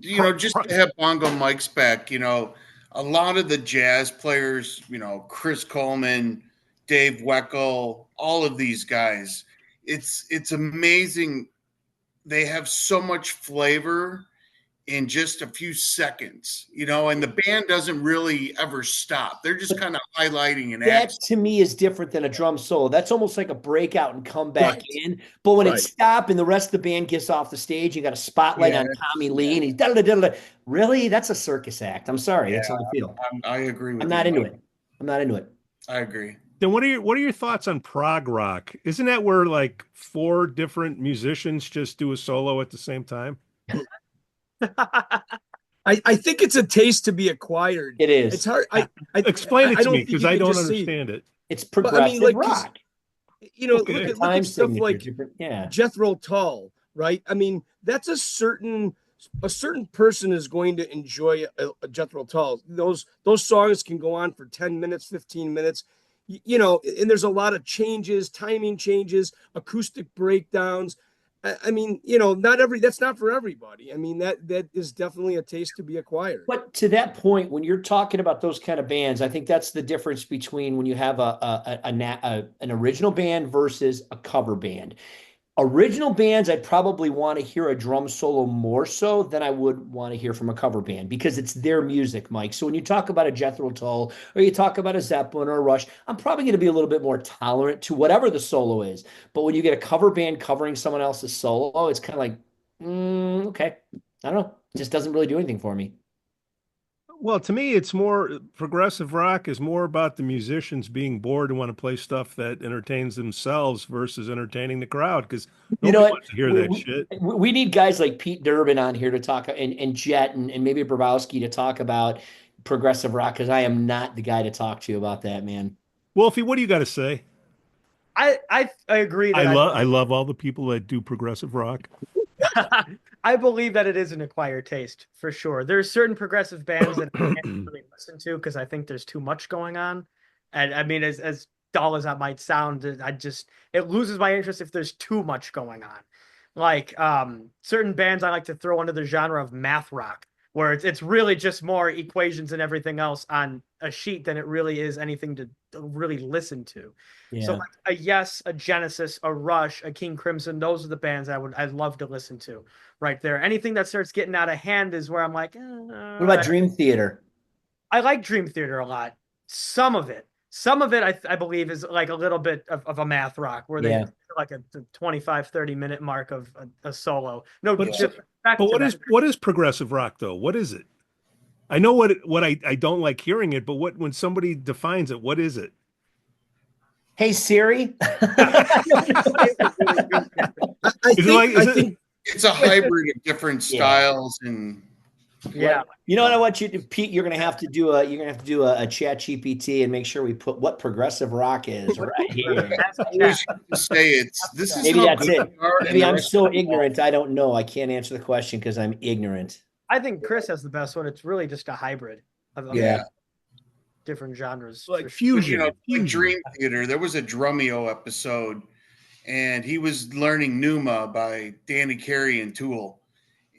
Just to have bongo mics back, a lot of the jazz players, Chris Coleman, Dave Weckl, all of these guys, it's amazing. They have so much flavor in just a few seconds, and the band doesn't really ever stop. They're just kind of highlighting an That act. to me is different than a drum solo. That's almost like a breakout and come back Right. in. But when Right. it's stop and the rest of the band gets off the stage, you got a spotlight on Tommy Lee and he's da-da-da-da-da. Really? That's a circus act. I'm sorry. That's how I feel. I agree with I'm you. not into it. I'm not into it. I agree. Then what are your thoughts on prog rock? Isn't that where like 4 different musicians just do a solo at the same time? I think it's a taste to be acquired. It is. It's hard. Explain it to don't me think because you I can don't just say- understand it. It's But, progressive like, 'cause, rock. Look Okay. at Time stuff signature, like different. Yeah. Jethro Tull, right? I mean, that's a certain person is going to enjoy a Jethro Tull. Those songs can go on for 10 minutes, 15 minutes, and there's a lot of changes, timing changes, acoustic breakdowns. I mean, that's not for everybody. I mean, that is definitely a taste to be acquired. But to that point, when you're talking about those kind of bands, I think that's the difference between when you have an original band versus a cover band. Original bands, I'd probably want to hear a drum solo more so than I would want to hear from a cover band because it's their music, Mike. So when you talk about a Jethro Tull or you talk about a Zeppelin or a Rush, I'm probably going to be a little bit more tolerant to whatever the solo is. But when you get a cover band covering someone else's solo, it's kind of like, okay, I don't know. It just doesn't really do anything for me. Well, to me, it's more progressive rock is more about the musicians being bored and want to play stuff that entertains themselves versus entertaining the crowd. Because nobody wants to hear that shit. We need guys like Pete Durbin on here to talk and Jet and maybe Brabowski to talk about progressive rock because I am not the guy to talk to you about that, man. Wolfie, what do you got to say? I agree that I love all the people that do progressive rock. I believe that it is an acquired taste for sure. There's certain progressive bands that I can't really listen to because I think there's too much going on. And I mean, as dull as that might sound, it loses my interest if there's too much going on. Like certain bands I like to throw under the genre of math rock, where it's really just more equations and everything else on a sheet than it really is anything to really listen to. Yeah. So like a Yes, a Genesis, a Rush, a King Crimson, those are the bands I'd love to listen to right there. Anything that starts getting out of hand is where I'm like, what about Dream Theater? I like Dream Theater a lot. Some of it I believe is like a little bit of a math rock where they like a 25, 30 minute mark of a solo. No, but what is progressive rock though? What is it? I know what I don't like hearing it, but when somebody defines it, what is it? Hey Siri. I think it's a hybrid of different styles and yeah. You know what I want you to, Pete? You're gonna have to do a chat GPT and make sure we put what progressive rock is right here. Say this is maybe that's it. Maybe I'm so ignorant. I don't know. I can't answer the question because I'm ignorant. I think Chris has the best one. It's really just a hybrid of different genres. Like fusion. Like Dream Theater. There was a Drumeo episode, and he was learning Pneuma by Danny Carey and Tool.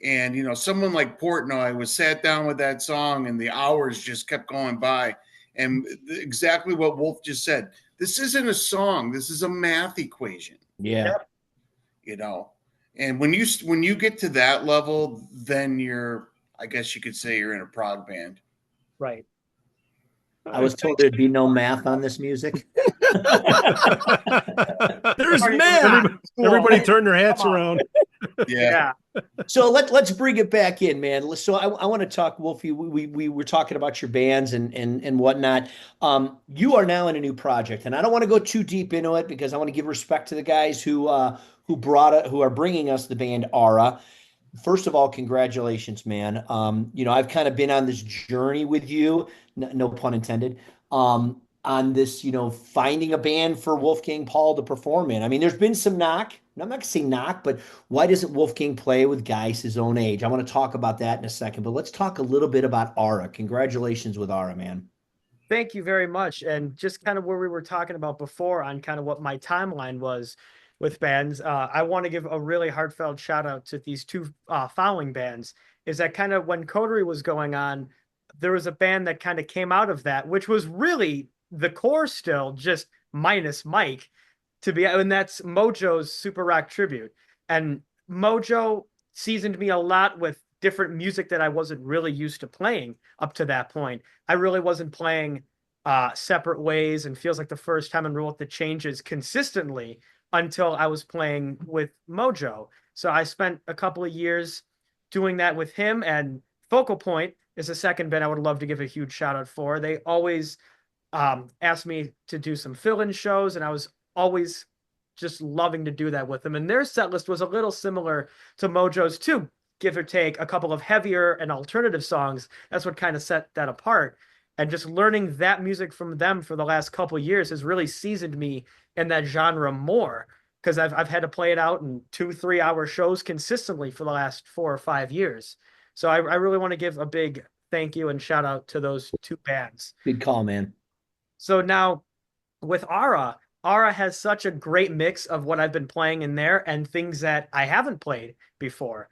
And someone like Portnoy was sat down with that song, and the hours just kept going by. And exactly what Wolf just said. This isn't a song. This is a math equation. Yeah. You know, and when you get to that level, then I guess you could say you're in a prog band. Right. I was told there'd be no math on this music. There's math. Everybody turn their hats around. Yeah. So let's bring it back in, man. So I want to talk, Wolfie. We were talking about your bands and whatnot. You are now in a new project, and I don't want to go too deep into it because I want to give respect to the guys who are bringing us the band ARRA. First of all, congratulations, man. I've kind of been on this journey with you, no pun intended, on this, finding a band for Wolfgang Paul to perform in. I mean, there's been some knock. I'm not going to say knock, but why doesn't Wolfgang play with guys his own age? I want to talk about that in a second, but let's talk a little bit about ARRA. Congratulations with ARRA, man. Thank you very much. And just kind of where we were talking about before on kind of what my timeline was with bands, I want to give a really heartfelt shout out to these two following bands. Is that kind of when Coterie was going on, there was a band that kind of came out of that, which was really the core still, just minus Mike, and that's Mojo's Super Rock Tribute. And Mojo seasoned me a lot with different music that I wasn't really used to playing up to that point. I really wasn't playing Separate Ways and Feels Like the First Time and Roll with the Changes consistently until I was playing with Mojo. So I spent a couple of years doing that with him, and Focal Point is a second band I would love to give a huge shout out for. They always asked me to do some fill-in shows, and I was always just loving to do that with them. And their set list was a little similar to Mojo's too, give or take a couple of heavier and alternative songs. That's what kind of set that apart. And just learning that music from them for the last couple of years has really seasoned me in that genre more, because I've had to play it out in 2-3 hour shows consistently for the last 4 or 5 years. So I really want to give a big thank you and shout out to those two bands. Good call, man. So now with ARRA has such a great mix of what I've been playing in there and things that I haven't played before.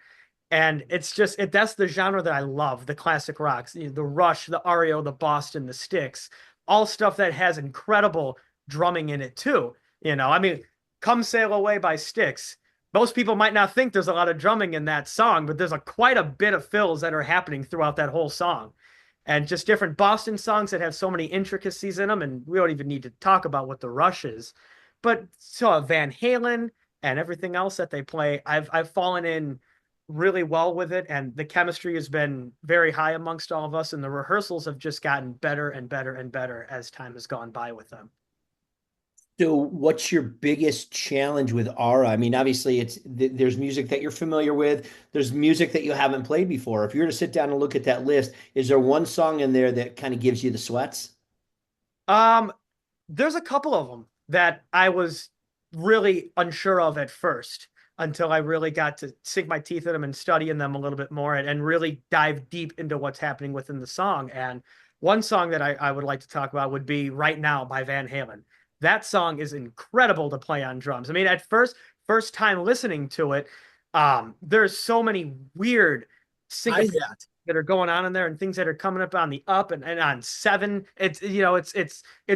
And it's just, that's the genre that I love, the classic rocks, the Rush, the REO, the Boston, the Styx, all stuff that has incredible drumming in it too. I mean, Come Sail Away by Styx. Most people might not think there's a lot of drumming in that song, but there's quite a bit of fills that are happening throughout that whole song. And just different Boston songs that have so many intricacies in them, and we don't even need to talk about what the Rush is. But so Van Halen and everything else that they play, I've fallen in really well with it, and the chemistry has been very high amongst all of us, and the rehearsals have just gotten better and better and better as time has gone by with them. So what's your biggest challenge with ARRA? I mean, obviously there's music that you're familiar with. There's music that you haven't played before. If you were to sit down and look at that list, is there one song in there that kind of gives you the sweats? There's a couple of them that I was really unsure of at first until I really got to sink my teeth in them and study in them a little bit more and really dive deep into what's happening within the song. And one song that I would like to talk about would be Right Now by Van Halen. That song is incredible to play on drums. I mean, at first time listening to it, there's so many weird syncopations that are going on in there and things that are coming up on the up and on 7. It's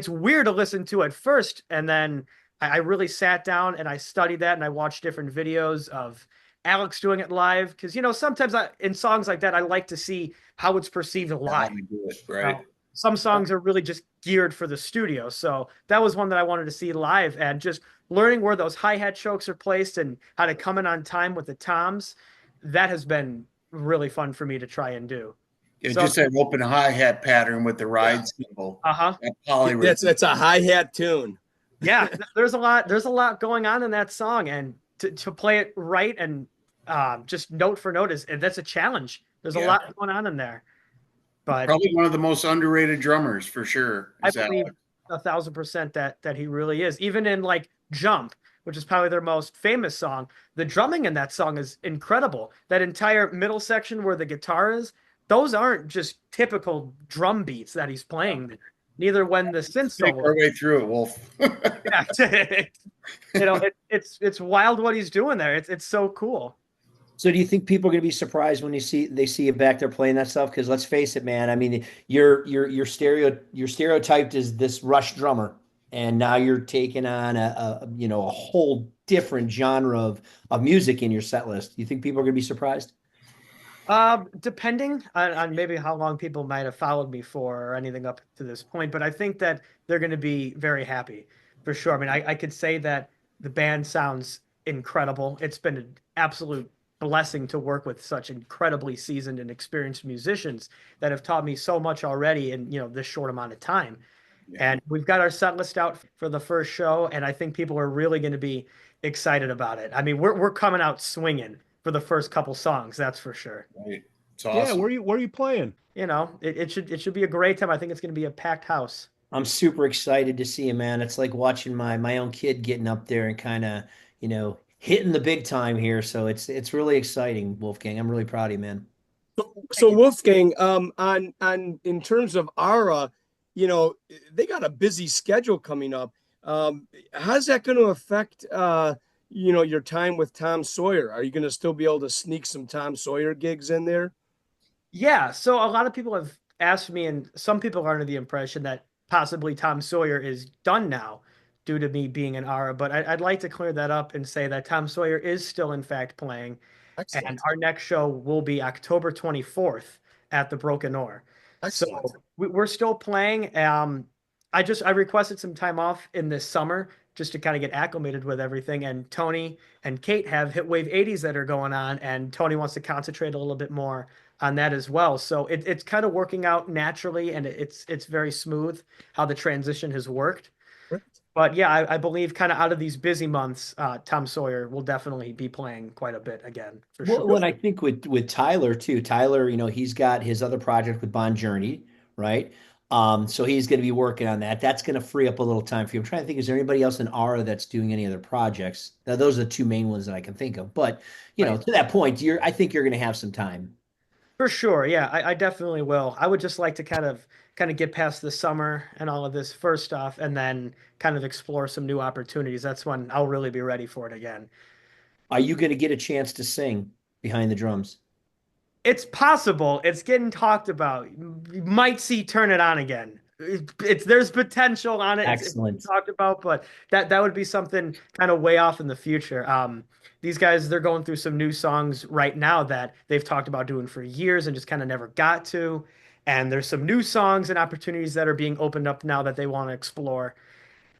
weird to listen to at first. And then I really sat down and I studied that and I watched different videos of Alex doing it live. Because, sometimes in songs like that, I like to see how it's perceived live. Right. Some songs are really just geared for the studio. So that was one that I wanted to see live, and just learning where those hi-hat chokes are placed and how to come in on time with the toms. That has been really fun for me to try and do. Yeah, so, just an open hi-hat pattern with the ride cymbal. That's a hi-hat tune. Yeah, there's a lot going on in that song, and to play it right and just note for note that's a challenge. There's a lot going on in there. But probably one of the most underrated drummers for sure. I believe 1,000% that he really is. Even in like Jump, which is probably their most famous song, the drumming in that song is incredible. That entire middle section where the guitar is, those aren't just typical drum beats that he's playing. Neither when the synth solo. Our way through it, Wolf. It's wild what he's doing there. It's so cool. So do you think people are going to be surprised when they see you back there playing that stuff? Because let's face it, man. I mean, you're stereotyped as this Rush drummer, and now you're taking on a whole different genre of music in your set list. Do you think people are going to be surprised? Depending on maybe how long people might have followed me for or anything up to this point, but I think that they're going to be very happy for sure. I mean, I could say that the band sounds incredible. It's been an absolute blessing to work with such incredibly seasoned and experienced musicians that have taught me so much already in, this short amount of time. Yeah. And we've got our set list out for the first show, and I think people are really going to be excited about it. I mean, we're coming out swinging for the first couple songs, that's for sure. Right. It's awesome. Yeah, where are you playing? It should be a great time. I think it's going to be a packed house. I'm super excited to see him, man. It's like watching my own kid getting up there and kind of, hitting the big time here. So it's really exciting, Wolfgang. I'm really proud of you, man. So Wolfgang, on in terms of ARRA, they got a busy schedule coming up. How's that going to affect your time with Tom Sawyer? Are you going to still be able to sneak some Tom Sawyer gigs in there? Yeah, so a lot of people have asked me, and some people are under the impression that possibly Tom Sawyer is done now due to me being an ARRA, but I'd like to clear that up and say that Tom Sawyer is still in fact playing. Excellent. And our next show will be October 24th at the Broken Oar. Excellent. So we're still playing. I requested some time off in this summer just to kind of get acclimated with everything. And Tony and Kate have Hitwave 80s that are going on, and Tony wants to concentrate a little bit more on that as well. So it's kind of working out naturally, and it's very smooth how the transition has worked. But yeah, I believe kind of out of these busy months, Tom Sawyer will definitely be playing quite a bit again, for sure. Well, and I think with Tyler too. Tyler, he's got his other project with Bon Journey, right? So he's going to be working on that. That's going to free up a little time for you. I'm trying to think, is there anybody else in ARRA that's doing any other projects? Now, those are the two main ones that I can think of. But Right. to that point, I think you're going to have some time. For sure. Yeah, I definitely will. I would just like to kind of get past the summer and all of this first off, and then kind of explore some new opportunities. That's when I'll really be ready for it again. Are you going to get a chance to sing behind the drums? It's possible. It's getting talked about. You might see Turn It On again. There's potential on it. Excellent. It's talked about, but that would be something kind of way off in the future. These guys, they're going through some new songs right now that they've talked about doing for years and just kind of never got to. And there's some new songs and opportunities that are being opened up now that they want to explore.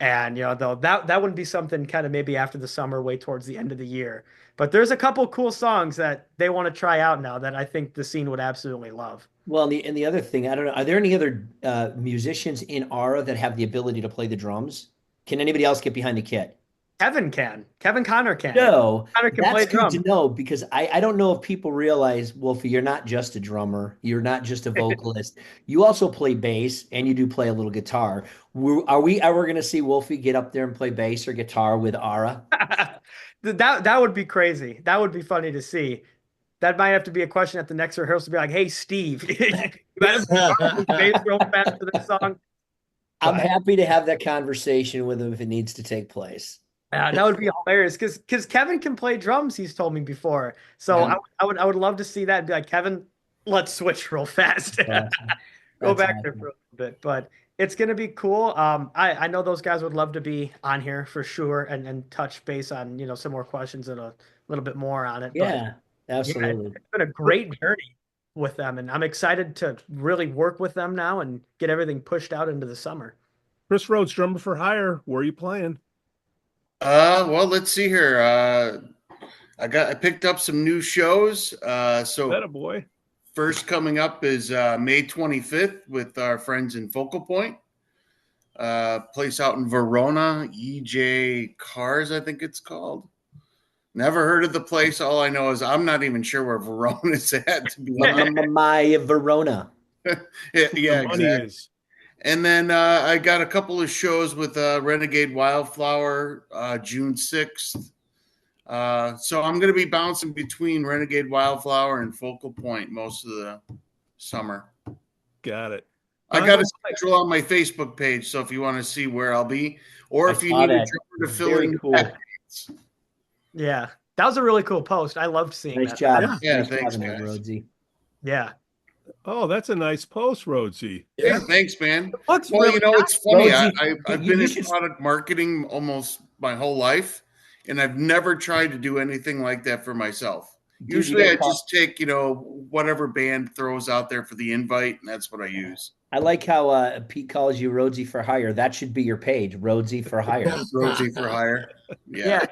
And though that wouldn't be something kind of maybe after the summer, way towards the end of the year. But there's a couple cool songs that they want to try out now that I think the scene would absolutely love. Well, and the other thing, I don't know, are there any other musicians in ARRA that have the ability to play the drums? Can anybody else get behind the kit? Kevin can. Kevin Connor can. No, Connor can play that's good drums. to know, because I don't know if people realize, Wolfie, you're not just a drummer. You're not just a vocalist. You also play bass, and you do play a little guitar. Are we ever going to see Wolfie get up there and play bass or guitar with ARRA? That would be crazy. That would be funny to see. That might have to be a question at the next rehearsal. Be like, "Hey, Steve, you might have bass real fast for this song." I'm happy to have that conversation with him if it needs to take place. That would be hilarious because Kevin can play drums. He's told me before, so Yeah. I would love to see that and be like, Kevin, let's switch real fast. Go That's back there awesome. for a little bit, but it's gonna be cool. I know those guys would love to be on here for sure and touch base on some more questions and a little bit more on it. Yeah, But absolutely. it's been a great journey with them, and I'm excited to really work with them now and get everything pushed out into the summer. Chris Rhodes, drummer for hire. Where are you playing? Well, let's see here. I picked up some new shows. So That a boy. first coming up is May 25th with our friends in Focal Point. Place out in Verona, EJ Cars, I think it's called. Never heard of the place. All I know is I'm not even sure where Verona is at, to be honest. My Verona. Yeah, The money exactly. is. And then I got a couple of shows with Renegade Wildflower, June 6th. So I'm going to be bouncing between Renegade Wildflower and Focal Point most of the summer. Got it. I got a schedule on my Facebook page, so if you want to see where I'll be, or I if you saw need a that. drummer to fill Very in cool. that dates. Yeah, That was a really cool post. I loved seeing Nice that. job. Yeah, nice thanks, job in that, guys. Rhodesy. Yeah. Oh, that's a nice post, Rhodesy. Yeah, thanks, man. Looks Well, really you know, it's funny. Rhodesy, I've you been in should- product marketing almost my whole life, and I've never tried to do anything like that for myself. Dude, you Usually, I gotta just take, whatever band throws out there for the invite, and that's what I use. I like how Pete calls you Rhodesy for hire. That should be your page, Rhodesy for hire. Rhodesy for hire. Yeah.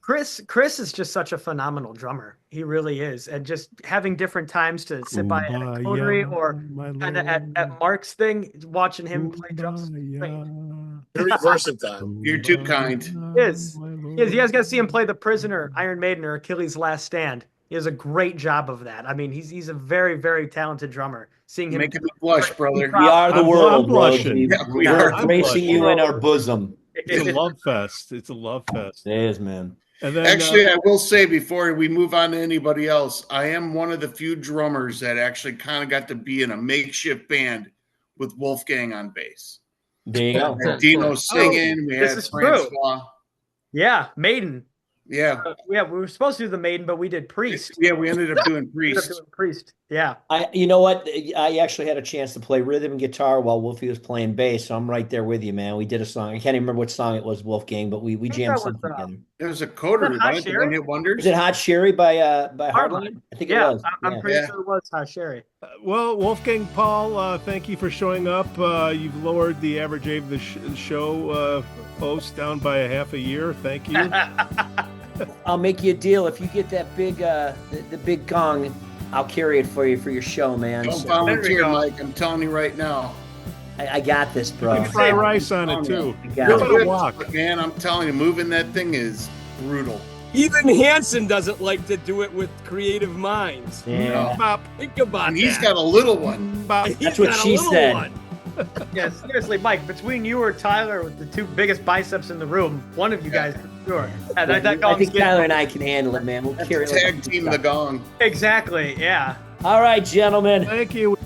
Chris is just such a phenomenal drummer. He really is. And just having different times to sit by at a Coterie or kind of at Mark's thing, watching him play drums. Very versatile. You're too kind. He is. You guys got to see him play The Prisoner, Iron Maiden, or Achilles' Last Stand. He does a great job of that. I mean, he's a very, very talented drummer. Seeing him Making me blush, brother. We are the I'm world, blushing. Rhodesy. Yeah, we We're are. embracing you in our bosom. It's a love fest. It's a love fest. It is, man. And then Actually, I will say before we move on to anybody else, I am one of the few drummers that actually kind of got to be in a makeshift band with Wolfgang on bass. There you go. We had Dino singing. We this had is Francois. Yeah, Maiden. Yeah. Yeah, we were supposed to do the Maiden, but we did Priest. Yeah, we ended up doing We ended up Priest. doing Priest. Yeah. You know what? I actually had a chance to play rhythm and guitar while Wolfie was playing bass, so I'm right there with you, man. We did a song. I can't even remember what song it was, Wolfgang, but we jammed that was, something together. It was a Coterie, Hot right? The Sherry? One Hit Wonders. Is it Hot Sherry by Hardline. Hardline? I think Yeah, it was. I'm pretty Yeah. sure it was Sherry. well, Wolfgang Paul, thank you for showing up. You've lowered the average age of the show post down by a half a year. Thank you. I'll make you a deal. If you get that big, the big gong, I'll carry it for you for your show, man. Don't So, volunteer, go. Mike. I'm telling you right now. I got this, You bro. can fry rice on it too. I got Give it. it a walk. Man, I'm telling you, moving that thing is brutal. Even Hanson doesn't like to do it with creative minds. Yeah. Bop, Think about And he's that. got a little one. bop. He's That's what got a she little said. one. Yeah, seriously, Mike, between you or Tyler with the two biggest biceps in the room, one of you guys for sure. And that I gong's think getting- Tyler and I can handle it, man. We'll carry it. like Tag team the gong. Exactly, yeah. All right, gentlemen. Thank you.